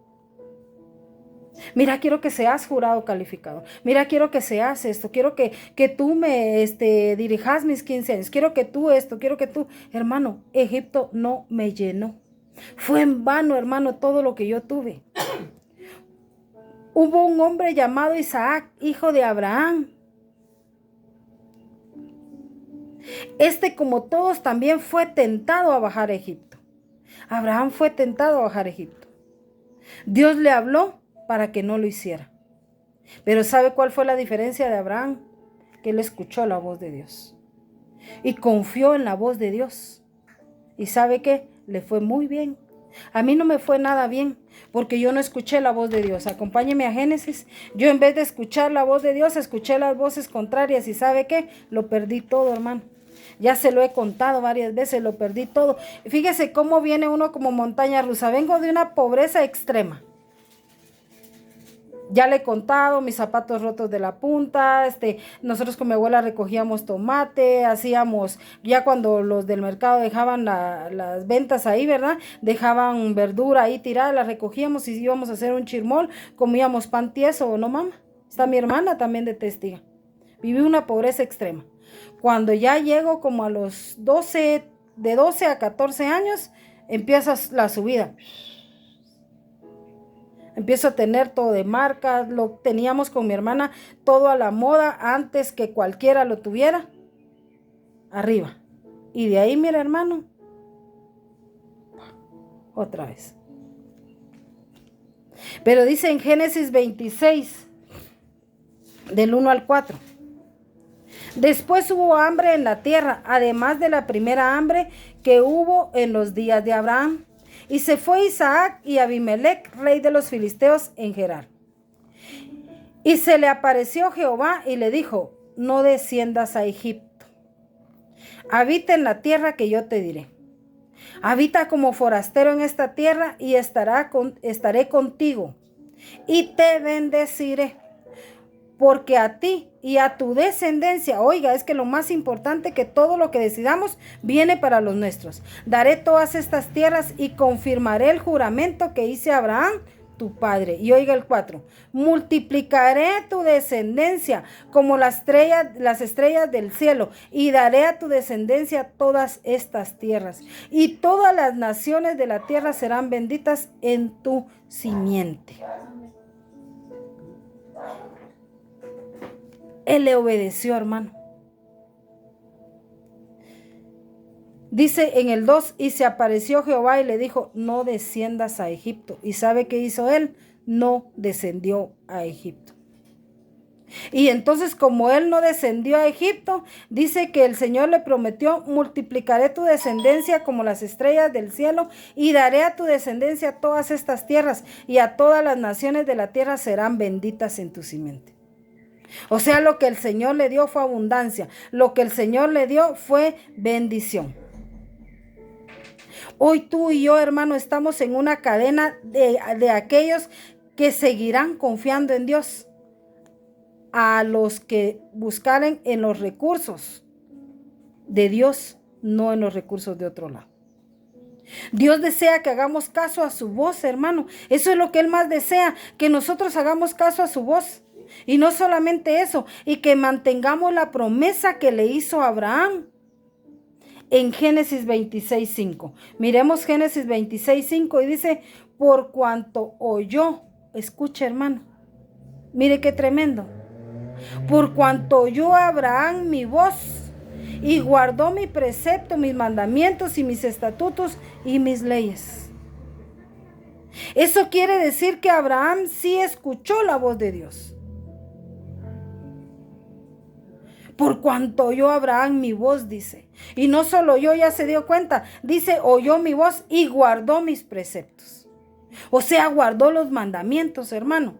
[SPEAKER 1] Mira, quiero que seas jurado calificado. Mira, quiero que seas esto. Quiero que tú me dirijas mis 15 años. Quiero que tú esto. Quiero que tú. Hermano, Egipto no me llenó. Fue en vano, hermano, todo lo que yo tuve. Hubo un hombre llamado Isaac, hijo de Abraham. Como todos, también fue tentado a bajar a Egipto. Abraham fue tentado a bajar a Egipto. Dios le habló para que no lo hiciera. Pero ¿sabe cuál fue la diferencia de Abraham? Que él escuchó la voz de Dios y confió en la voz de Dios. ¿Y sabe qué? Le fue muy bien. A mí no me fue nada bien porque yo no escuché la voz de Dios. Acompáñeme a Génesis. Yo, en vez de escuchar la voz de Dios, escuché las voces contrarias. ¿Y sabe qué? Lo perdí todo, hermano. Ya se lo he contado varias veces, lo perdí todo. Fíjese cómo viene uno como montaña rusa. Vengo de una pobreza extrema. Ya le he contado, mis zapatos rotos de la punta, nosotros con mi abuela recogíamos tomate, hacíamos, ya cuando los del mercado dejaban las ventas ahí, ¿verdad? Dejaban verdura ahí tirada, la recogíamos y íbamos a hacer un chirmol, comíamos pan tieso, ¿no, mamá? Está mi hermana también de testiga. Viví una pobreza extrema. Cuando ya llego como a los 12, de 12 a 14 años, empieza la subida. Empiezo a tener todo de marca, lo teníamos con mi hermana todo a la moda antes que cualquiera lo tuviera. Arriba. Y de ahí, mira, hermano, otra vez. Pero dice en Génesis 26, del 1 al 4. Después hubo hambre en la tierra, además de la primera hambre que hubo en los días de Abraham. Y se fue Isaac y Abimelech, rey de los filisteos, en Gerar. Y se le apareció Jehová y le dijo: no desciendas a Egipto. Habita en la tierra que yo te diré. Habita como forastero en esta tierra y estaré contigo y te bendeciré. Porque a ti y a tu descendencia, oiga, es que lo más importante, que todo lo que decidamos viene para los nuestros. Daré todas estas tierras y confirmaré el juramento que hice a Abraham, tu padre. Y oiga el 4. Multiplicaré tu descendencia como las estrellas del cielo, y daré a tu descendencia todas estas tierras. Y todas las naciones de la tierra serán benditas en tu simiente. Él le obedeció, hermano. Dice en el 2, y se apareció Jehová y le dijo: no desciendas a Egipto. ¿Y sabe qué hizo él? No descendió a Egipto. Y entonces, como él no descendió a Egipto, dice que el Señor le prometió: multiplicaré tu descendencia como las estrellas del cielo, y daré a tu descendencia todas estas tierras, y a todas las naciones de la tierra serán benditas en tu simiente. O sea, lo que el Señor le dio fue abundancia. Lo que el Señor le dio fue bendición. Hoy tú y yo, hermano, estamos en una cadena de aquellos que seguirán confiando en Dios. A los que buscaren en los recursos de Dios, no en los recursos de otro lado. Dios desea que hagamos caso a su voz, hermano. Eso es lo que Él más desea, que nosotros hagamos caso a su voz. Y no solamente eso, y que mantengamos la promesa que le hizo a Abraham en Génesis 26:5. Miremos Génesis 26:5 y dice: por cuanto oyó, escuche, hermano, mire qué tremendo, por cuanto oyó Abraham mi voz y guardó mi precepto, mis mandamientos y mis estatutos y mis leyes. Eso quiere decir que Abraham sí escuchó la voz de Dios. Por cuanto oyó Abraham mi voz, dice. Y no solo oyó, ya se dio cuenta. Dice, oyó mi voz y guardó mis preceptos. O sea, guardó los mandamientos, hermano.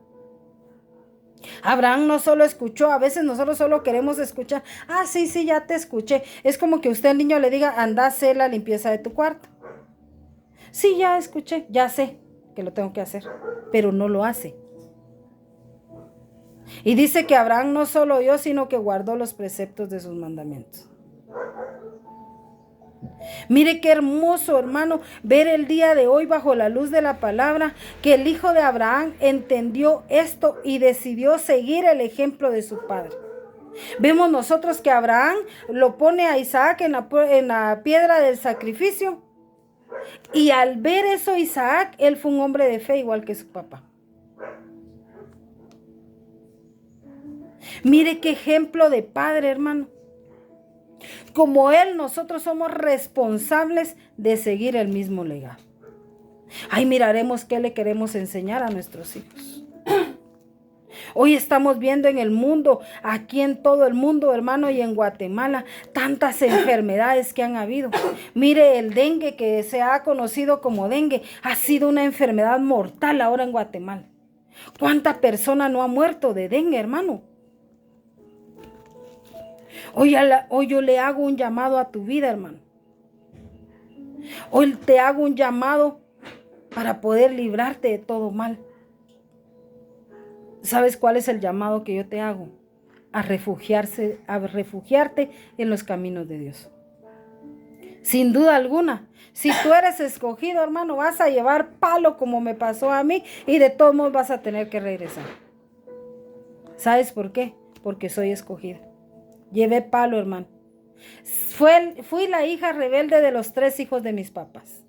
[SPEAKER 1] Abraham no solo escuchó, a veces nosotros solo queremos escuchar. Ah, sí, ya te escuché. Es como que usted al niño le diga, anda a hacer la limpieza de tu cuarto. Sí, ya escuché, ya sé que lo tengo que hacer, pero no lo hace. Y dice que Abraham no solo oyó, sino que guardó los preceptos de sus mandamientos. Mire qué hermoso, hermano, ver el día de hoy bajo la luz de la palabra, que el hijo de Abraham entendió esto y decidió seguir el ejemplo de su padre. Vemos nosotros que Abraham lo pone a Isaac en la piedra del sacrificio, y al ver eso Isaac, él fue un hombre de fe igual que su papá. Mire qué ejemplo de padre, hermano. Como él, nosotros somos responsables de seguir el mismo legado. Ahí miraremos qué le queremos enseñar a nuestros hijos. Hoy estamos viendo en el mundo, aquí en todo el mundo, hermano, y en Guatemala, tantas enfermedades que han habido. Mire, el dengue, que se ha conocido como dengue, ha sido una enfermedad mortal ahora en Guatemala. ¿Cuánta persona no ha muerto de dengue, hermano? Hoy yo le hago un llamado a tu vida, hermano. Hoy te hago un llamado para poder librarte de todo mal. ¿Sabes cuál es el llamado que yo te hago? A refugiarte en los caminos de Dios. Sin duda alguna, si tú eres escogido, hermano, vas a llevar palo como me pasó a mí, y de todos modos vas a tener que regresar. ¿Sabes por qué? Porque soy escogida. Llevé palo, hermano. Fui la hija rebelde de los 3 hijos de mis papás.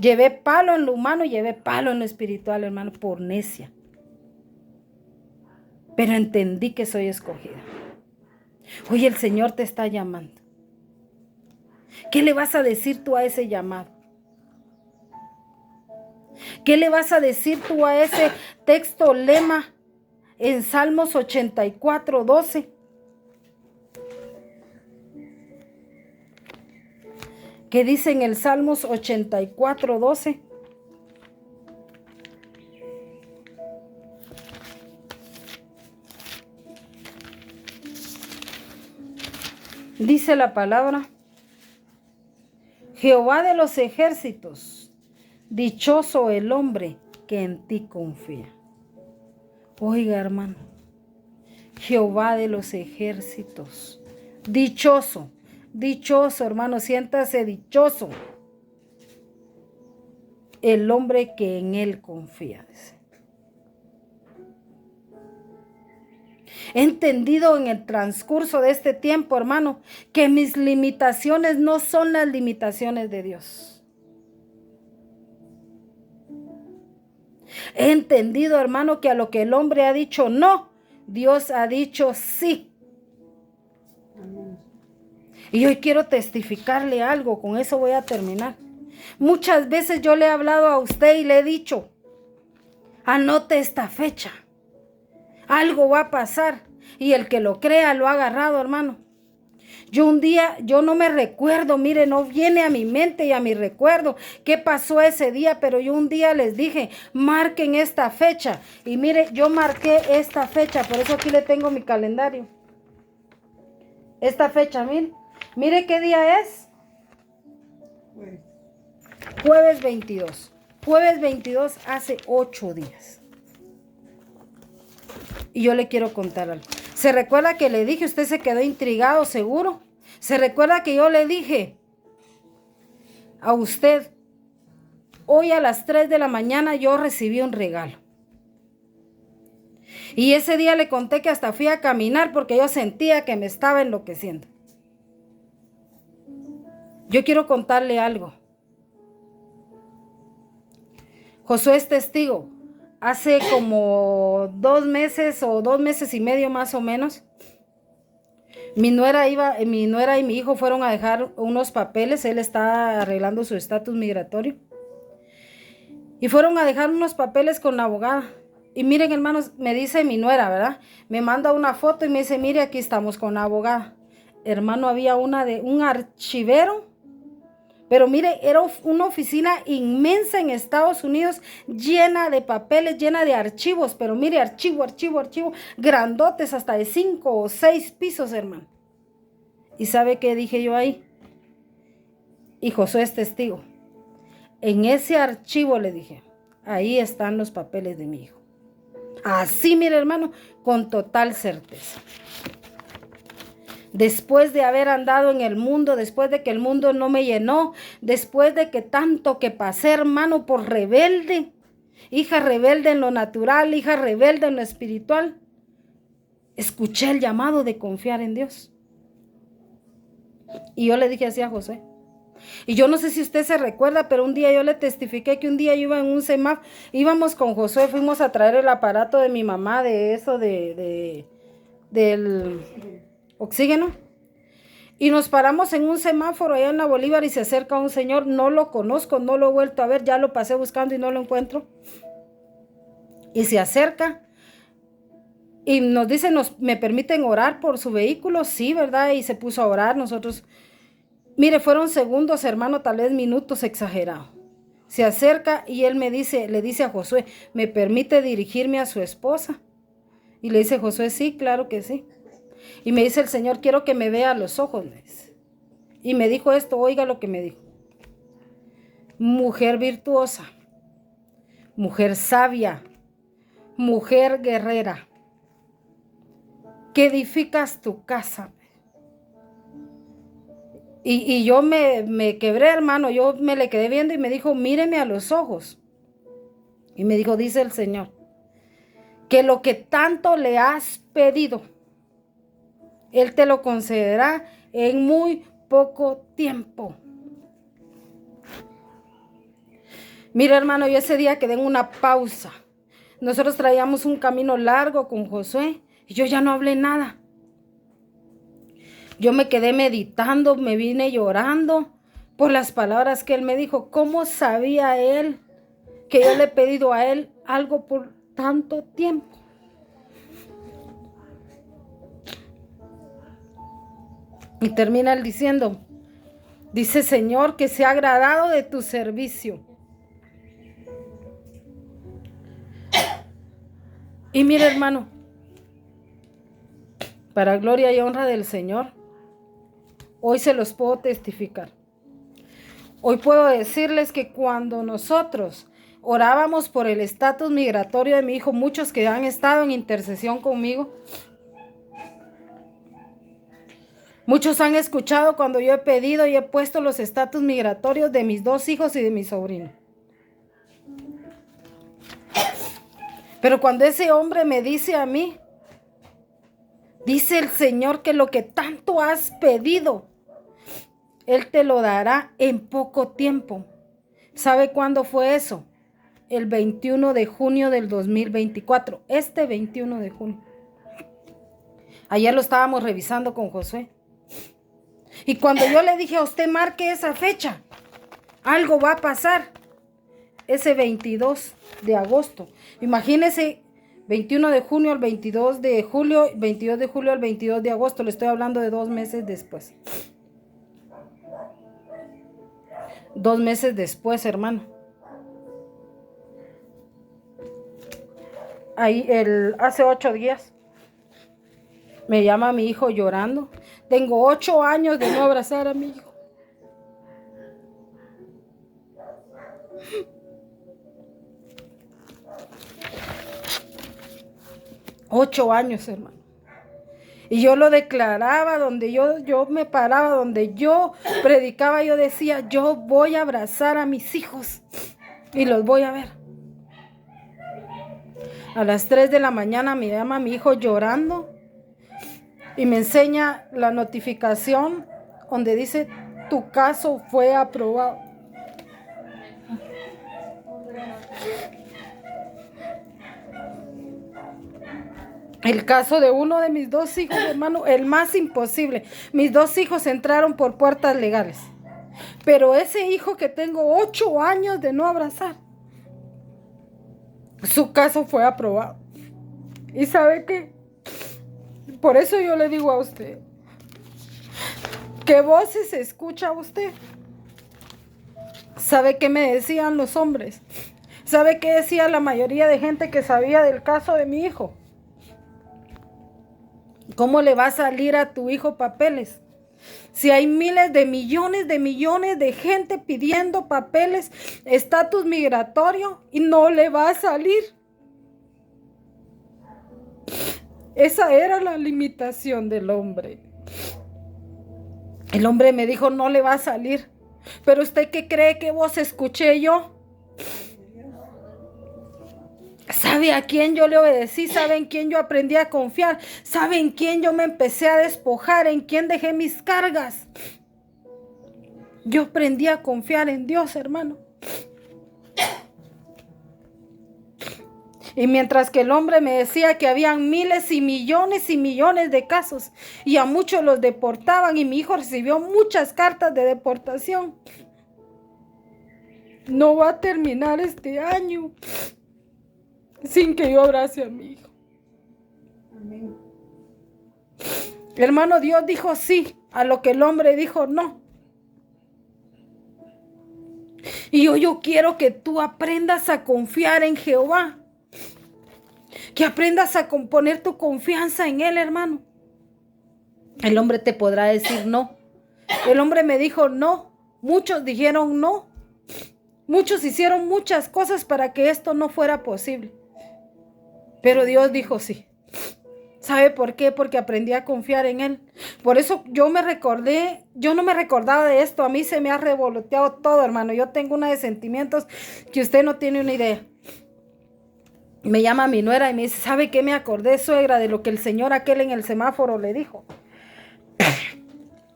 [SPEAKER 1] Llevé palo en lo humano y llevé palo en lo espiritual, hermano, por necia. Pero entendí que soy escogida. Hoy el Señor te está llamando. ¿Qué le vas a decir tú a ese llamado? ¿Qué le vas a decir tú a ese texto lema en Salmos 84, 12? ¿Qué dice en el Salmos 84, 12? Dice la palabra: Jehová de los ejércitos, dichoso el hombre que en ti confía. Oiga, hermano, Jehová de los ejércitos, dichoso, hermano, siéntase dichoso el hombre que en él confía. He entendido en el transcurso de este tiempo, hermano, que mis limitaciones no son las limitaciones de Dios. He entendido, hermano, que a lo que el hombre ha dicho no, Dios ha dicho sí. Y hoy quiero testificarle algo, con eso voy a terminar. Muchas veces yo le he hablado a usted y le he dicho, anote esta fecha. Algo va a pasar, y el que lo crea lo ha agarrado, hermano. Yo no me recuerdo, mire, no viene a mi mente y a mi recuerdo qué pasó ese día, pero yo un día les dije, marquen esta fecha. Y mire, yo marqué esta fecha, por eso aquí le tengo mi calendario. Esta fecha, mire qué día es. Jueves 22. Jueves 22 hace 8 días. Y yo le quiero contar algo. ¿Se recuerda que le dije? Usted se quedó intrigado, seguro. ¿Se recuerda que yo le dije a usted, hoy a las 3 de la mañana yo recibí un regalo? Y ese día le conté que hasta fui a caminar porque yo sentía que me estaba enloqueciendo. Yo quiero contarle algo. Josué es testigo. Hace como 2 meses o 2 meses y medio más o menos, Mi nuera y mi hijo fueron a dejar unos papeles, él está arreglando su estatus migratorio. Y fueron a dejar unos papeles con la abogada. Y miren, hermanos, me dice mi nuera, ¿verdad? Me manda una foto y me dice, mire, aquí estamos con la abogada. Hermano, había un archivero, pero mire, era una oficina inmensa en Estados Unidos, llena de papeles, llena de archivos, pero mire, archivo, grandotes, hasta de 5 o 6 pisos, hermano. ¿Y sabe qué dije yo ahí? Y Josué es testigo. En ese archivo, le dije, ahí están los papeles de mi hijo. Así, mire, hermano, con total certeza. Después de haber andado en el mundo, después de que el mundo no me llenó, después de que tanto que pasé, hermano, por rebelde, hija rebelde en lo natural, hija rebelde en lo espiritual, escuché el llamado de confiar en Dios. Y yo le dije así a José. Y yo no sé si usted se recuerda, pero un día yo le testifiqué que un día yo iba en un semáforo, íbamos con Josué, fuimos a traer el aparato de mi mamá, de eso, del oxígeno. Y nos paramos en un semáforo allá en la Bolívar y se acerca un señor, no lo conozco, no lo he vuelto a ver, ya lo pasé buscando y no lo encuentro. Y se acerca y nos dice, ¿me permiten orar por su vehículo? Sí, ¿verdad? Y se puso a orar, nosotros... Mire, fueron segundos, hermano, tal vez minutos exagerados. Se acerca y él le dice a Josué, ¿me permite dirigirme a su esposa? Y le dice Josué, sí, claro que sí. Y me dice el Señor, quiero que me vea a los ojos, me dice. Y me dijo esto, oiga lo que me dijo. Mujer virtuosa, mujer sabia, mujer guerrera, que edificas tu casa. Y yo me quebré, hermano, yo me le quedé viendo y me dijo, míreme a los ojos. Y me dijo, dice el Señor, que lo que tanto le has pedido, Él te lo concederá en muy poco tiempo. Mira, hermano, yo ese día quedé en una pausa. Nosotros traíamos un camino largo con Josué y yo ya no hablé nada. Yo me quedé meditando, me vine llorando por las palabras que él me dijo. ¿Cómo sabía él que yo le he pedido a él algo por tanto tiempo? Y termina él diciendo, dice Señor, que se ha agradado de tu servicio. Y mire, hermano, para gloria y honra del Señor, hoy se los puedo testificar. Hoy puedo decirles que cuando nosotros orábamos por el estatus migratorio de mi hijo, muchos que han estado en intercesión conmigo, muchos han escuchado cuando yo he pedido y he puesto los estatus migratorios de mis 2 hijos y de mi sobrino. Pero cuando ese hombre me dice a mí, dice el Señor que lo que tanto has pedido, Él te lo dará en poco tiempo. ¿Sabe cuándo fue eso? El 21 de junio del 2024. Este 21 de junio. Ayer lo estábamos revisando con Josué. Y cuando yo le dije a usted, marque esa fecha, algo va a pasar. Ese 22 de agosto. Imagínese, 21 de junio al 22 de julio, 22 de julio al 22 de agosto. Le estoy hablando de 2 meses después. 2 meses después, hermano. Ahí, hace 8 días, me llama mi hijo llorando. Tengo 8 años de no abrazar a mi hijo. Ocho años, hermano. Y yo lo declaraba, donde yo me paraba, donde yo predicaba, yo decía, yo voy a abrazar a mis hijos y los voy a ver. A las 3 de la mañana me llama mi hijo llorando y me enseña la notificación donde dice, tu caso fue aprobado. El caso de uno de mis dos hijos, hermano, el más imposible. Mis dos hijos entraron por puertas legales. Pero ese hijo que tengo 8 años de no abrazar, su caso fue aprobado. ¿Y sabe qué? Por eso yo le digo a usted, ¿qué voces escucha usted? ¿Sabe qué me decían los hombres? ¿Sabe qué decía la mayoría de gente que sabía del caso de mi hijo? ¿Cómo le va a salir a tu hijo papeles? Si hay miles de millones de gente pidiendo papeles, estatus migratorio, y no le va a salir. Esa era la limitación del hombre. El hombre me dijo, no le va a salir. Pero ¿usted qué cree que vos escuché yo? ¿Sabe a quién yo le obedecí? ¿Sabe en quién yo aprendí a confiar? ¿Sabe en quién yo me empecé a despojar? ¿En quién dejé mis cargas? Yo aprendí a confiar en Dios, hermano. Y mientras que el hombre me decía que habían miles y millones de casos y a muchos los deportaban y mi hijo recibió muchas cartas de deportación. No va a terminar este año sin que yo abrace a mi hijo. Amén. Hermano, Dios dijo sí a lo que el hombre dijo no. Y yo quiero que tú aprendas a confiar en Jehová. Que aprendas a poner tu confianza en Él, hermano. El hombre te podrá decir no. El hombre me dijo no. Muchos dijeron no. Muchos hicieron muchas cosas para que esto no fuera posible. Pero Dios dijo sí. ¿Sabe por qué? Porque aprendí a confiar en Él. Por eso yo no me recordaba de esto. A mí se me ha revoloteado todo, hermano. Yo tengo una de sentimientos que usted no tiene una idea. Me llama mi nuera y me dice, ¿sabe qué me acordé, suegra, de lo que el señor aquel en el semáforo le dijo?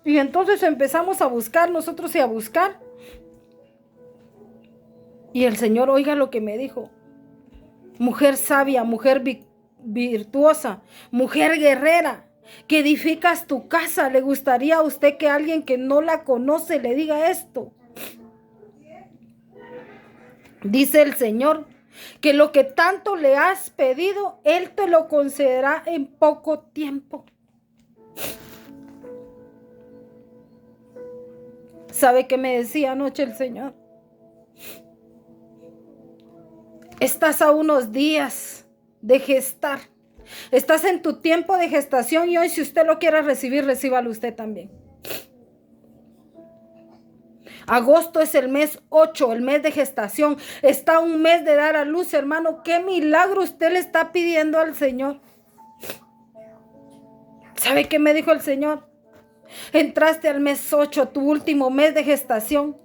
[SPEAKER 1] Y entonces empezamos a buscar nosotros y a buscar. Y el Señor, oiga lo que me dijo. Mujer sabia, mujer virtuosa, mujer guerrera, que edificas tu casa. ¿Le gustaría a usted que alguien que no la conoce le diga esto? Dice el Señor que lo que tanto le has pedido, Él te lo concederá en poco tiempo. ¿Sabe qué me decía anoche el Señor? Estás a unos días de gestar. Estás en tu tiempo de gestación y hoy, si usted lo quiere recibir, recíbalo usted también. Agosto es el mes 8, el mes de gestación. Está un mes de dar a luz, hermano. ¿Qué milagro usted le está pidiendo al Señor? ¿Sabe qué me dijo el Señor? Entraste al mes 8, tu último mes de gestación.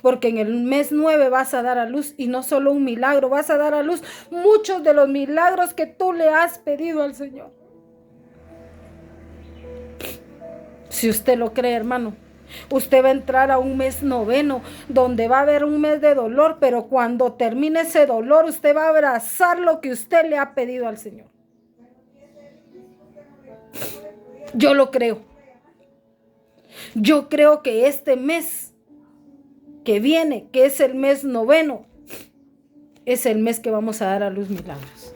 [SPEAKER 1] Porque en el mes 9 vas a dar a luz, y no solo un milagro, vas a dar a luz muchos de los milagros que tú le has pedido al Señor. Si usted lo cree, hermano, usted va a entrar a un mes noveno, donde va a haber un mes de dolor, pero cuando termine ese dolor, usted va a abrazar lo que usted le ha pedido al Señor. Yo lo creo. Yo creo que este mes que viene, que es el mes noveno, es el mes que vamos a dar a luz milagros.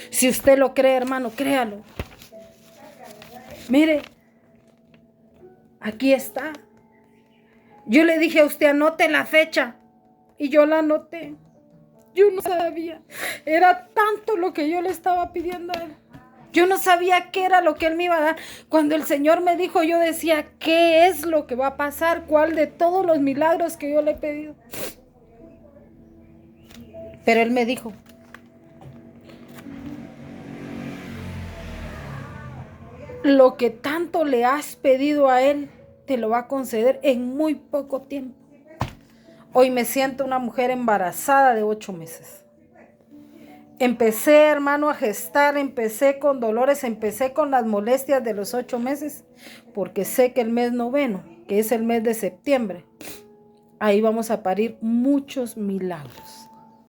[SPEAKER 1] Si usted lo cree, hermano, créalo. Mire, aquí está. Yo le dije a usted, anote la fecha. Y yo la anoté. Yo no sabía. Era tanto lo que yo le estaba pidiendo a Él. Yo no sabía qué era lo que Él me iba a dar. Cuando el Señor me dijo, yo decía, ¿qué es lo que va a pasar? ¿Cuál de todos los milagros que yo le he pedido? Pero Él me dijo, lo que tanto le has pedido a Él, te lo va a conceder en muy poco tiempo. Hoy me siento una mujer embarazada de 8 meses. Empecé, hermano, a gestar, empecé con dolores, empecé con las molestias de los 8 meses, porque sé que el mes noveno, que es el mes de septiembre, ahí vamos a parir muchos milagros.